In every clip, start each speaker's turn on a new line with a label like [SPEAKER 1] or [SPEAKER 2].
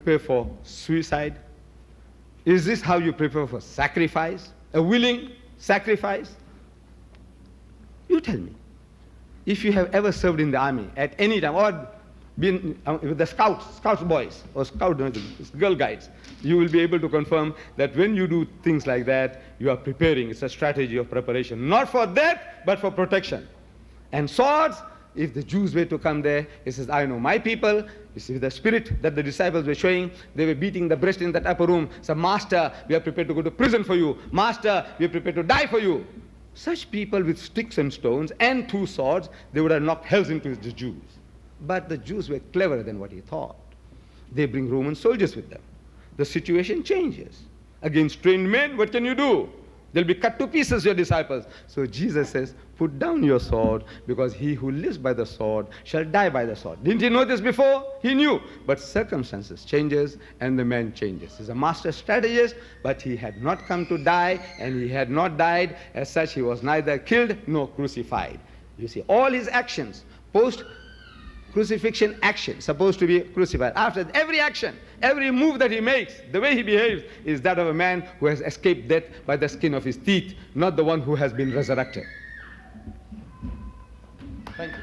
[SPEAKER 1] prepare for suicide? Is this how you prepare for sacrifice? A willing sacrifice? You tell me. If you have ever served in the army at any time, or been with the scouts boys, or girl guides, you will be able to confirm that when you do things like that, you are preparing. It's a strategy of preparation. Not for death, but for protection. And swords, if the Jews were to come there, he says, I know my people. You see the spirit that the disciples were showing, they were beating the breast in that upper room. So, Master, we are prepared to go to prison for you. Master, we are prepared to die for you. Such people with sticks and stones and 2 swords, they would have knocked hells into the Jews. But the Jews were cleverer than what he thought. They bring Roman soldiers with them. The situation changes. Against trained men, what can you do? They'll be cut to pieces, your disciples. So Jesus says, put down your sword, because he who lives by the sword shall die by the sword. Didn't he know this before? He knew. But circumstances changes and the man changes. He's a master strategist, but he had not come to die, and he had not died. As such, he was neither killed nor crucified. You see, all his actions, post-crucifixion action, supposed to be crucified. After every action, every move that he makes, the way he behaves, is that of a man who has escaped death by the skin of his teeth, not the one who has been resurrected. Thank you.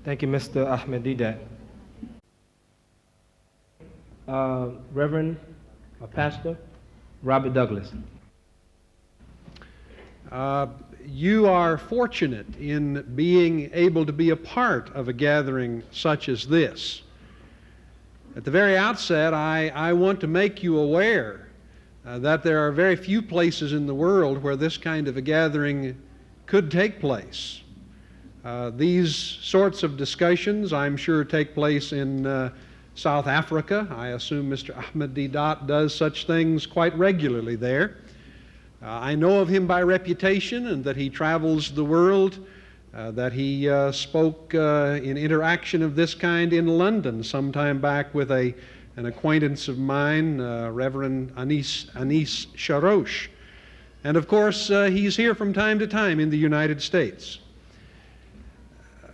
[SPEAKER 2] Thank you, Mr. Ahmed Deedat. Reverend Pastor Robert Douglas.
[SPEAKER 3] You are fortunate in being able to be a part of a gathering such as this. At the very outset, I want to make you aware that there are very few places in the world where this kind of a gathering could take place. These sorts of discussions, I'm sure, take place in South Africa. I assume Mr. Ahmed Deedat does such things quite regularly there. I know of him by reputation, and that he travels the world, that he spoke in interaction of this kind in London sometime back with an acquaintance of mine, Reverend Anis Sharosh. And of course, he's here from time to time in the United States.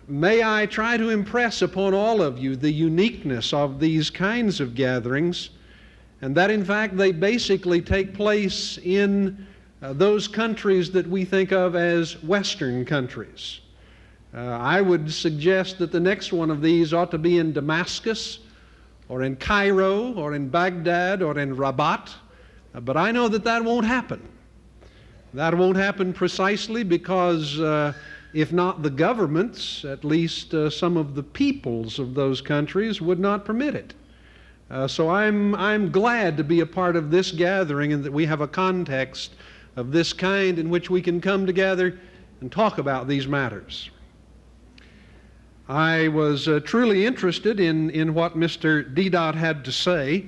[SPEAKER 3] May I try to impress upon all of you the uniqueness of these kinds of gatherings, and that in fact they basically take place in those countries that we think of as Western countries. I would suggest that the next one of these ought to be in Damascus, or in Cairo, or in Baghdad, or in Rabat, but I know that that won't happen. That won't happen precisely because if not the governments, at least some of the peoples of those countries would not permit it. So I'm glad to be a part of this gathering, and that we have a context of this kind in which we can come together and talk about these matters. I was truly interested in what Mr. Deedat had to say,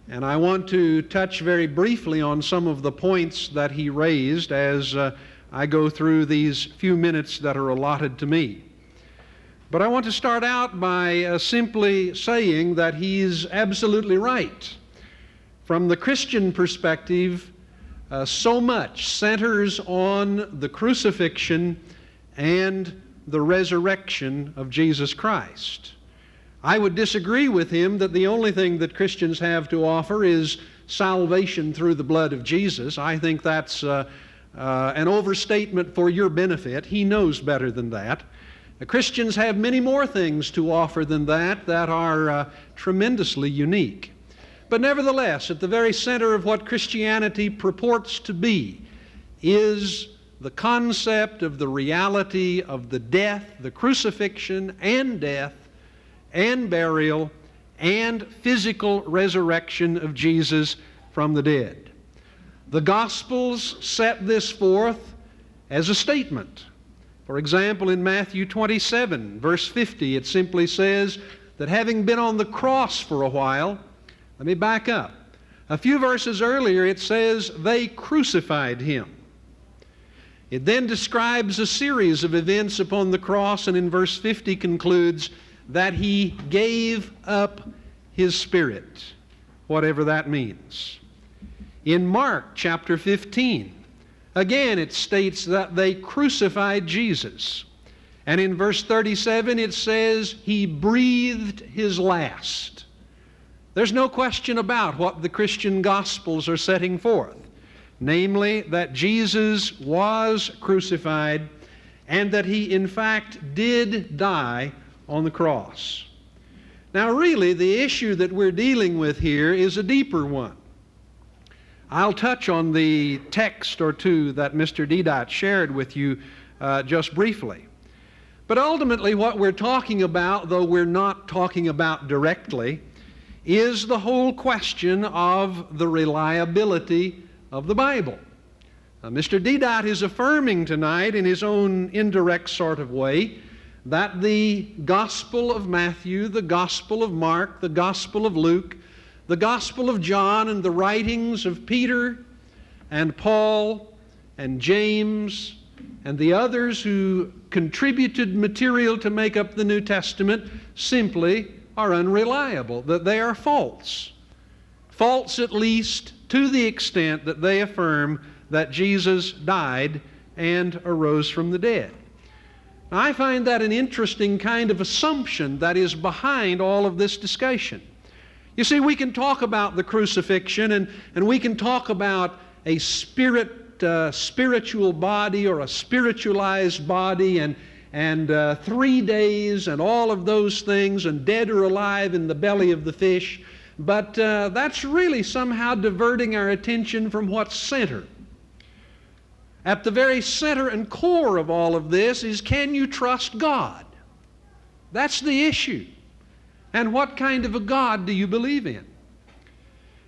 [SPEAKER 3] and I want to touch very briefly on some of the points that he raised as I go through these few minutes that are allotted to me. But I want to start out by simply saying that he's absolutely right. From the Christian perspective, so much centers on the crucifixion and the resurrection of Jesus Christ. I would disagree with him that the only thing that Christians have to offer is salvation through the blood of Jesus. I think that's an overstatement for your benefit. He knows better than that. Christians have many more things to offer than that are tremendously unique. But nevertheless, at the very center of what Christianity purports to be is the concept of the reality of the death, the crucifixion and death and burial and physical resurrection of Jesus from the dead. The Gospels set this forth as a statement. For example, in Matthew 27, verse 50, it simply says that having been on the cross for a while, let me back up. A few verses earlier, it says they crucified him. It then describes a series of events upon the cross, and in verse 50 concludes that he gave up his spirit, whatever that means. In Mark chapter 15, again it states that they crucified Jesus. And in verse 37 it says, He breathed His last. There's no question about what the Christian Gospels are setting forth, namely that Jesus was crucified and that He in fact did die on the cross. Now really the issue that we're dealing with here is a deeper one. I'll touch on the text or two that Mr. Dedat shared with you just briefly. But ultimately what we're talking about, though we're not talking about directly, is the whole question of the reliability of the Bible. Mr. Dedat is affirming tonight in his own indirect sort of way that the Gospel of Matthew, the Gospel of Mark, the Gospel of Luke, the Gospel of John, and the writings of Peter and Paul and James and the others who contributed material to make up the New Testament simply are unreliable, that they are false. False at least to the extent that they affirm that Jesus died and arose from the dead. Now, I find that an interesting kind of assumption that is behind all of this discussion. You see, we can talk about the crucifixion and we can talk about a spiritual body or a spiritualized body and 3 days and all of those things and dead or alive in the belly of the fish, but that's really somehow diverting our attention from what's center. At the very center and core of all of this is, can you trust God? That's the issue. And what kind of a God do you believe in?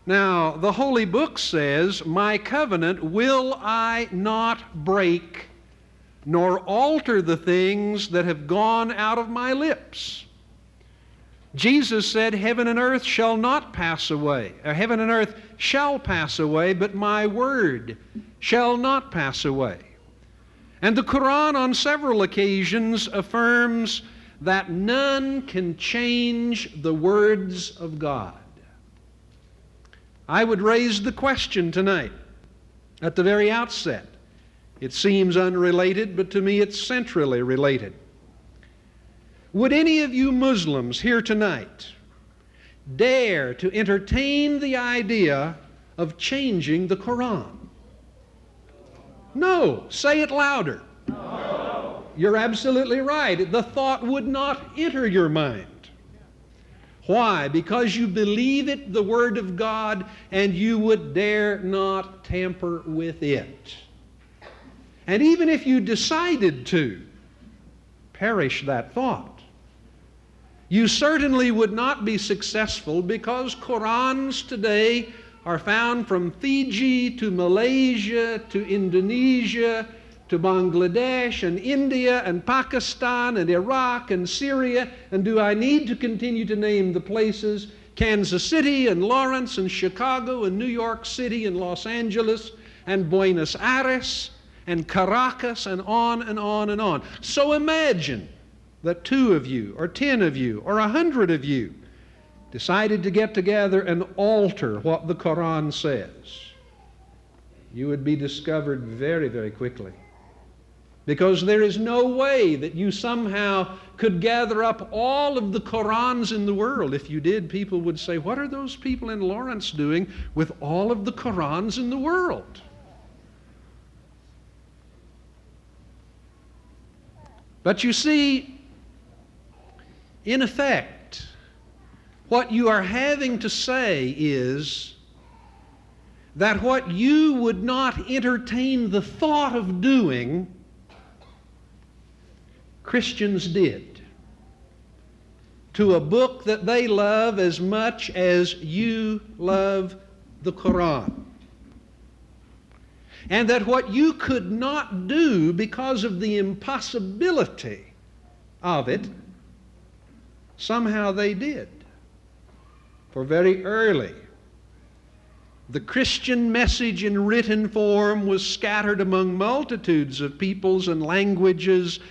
[SPEAKER 3] Now, the Holy Book says, My covenant will I not break, nor alter the things that have gone out of my lips. Jesus said, Heaven and earth shall not pass away, or heaven and earth shall pass away, but my word shall not pass away. And the Quran on several occasions affirms that none can change the words of God. I would raise the question tonight at the very outset. It seems unrelated, but to me it's centrally related. Would any of you Muslims here tonight dare to entertain the idea of changing the Quran? No. Say it louder. No. You're absolutely right. The thought would not enter your mind. Why? Because you believe it, the Word of God, and you would dare not tamper with it. And even if you decided to, perish that thought. You certainly would not be successful, because Qurans today are found from Fiji to Malaysia to Indonesia to Bangladesh and India and Pakistan and Iraq and Syria. And do I need to continue to name the places? Kansas City and Lawrence and Chicago and New York City and Los Angeles and Buenos Aires and Caracas and on and on and on. So imagine that 2 of you or 10 of you or 100 of you decided to get together and alter what the Quran says. You would be discovered very, very quickly. Because there is no way that you somehow could gather up all of the Qurans in the world. If you did, people would say, what are those people in Lawrence doing with all of the Qurans in the world? But you see, in effect, what you are having to say is that what you would not entertain the thought of doing, Christians did, to a book that they love as much as you love the Quran. And that what you could not do because of the impossibility of it, somehow they did. For very early, the Christian message in written form was scattered among multitudes of peoples and languages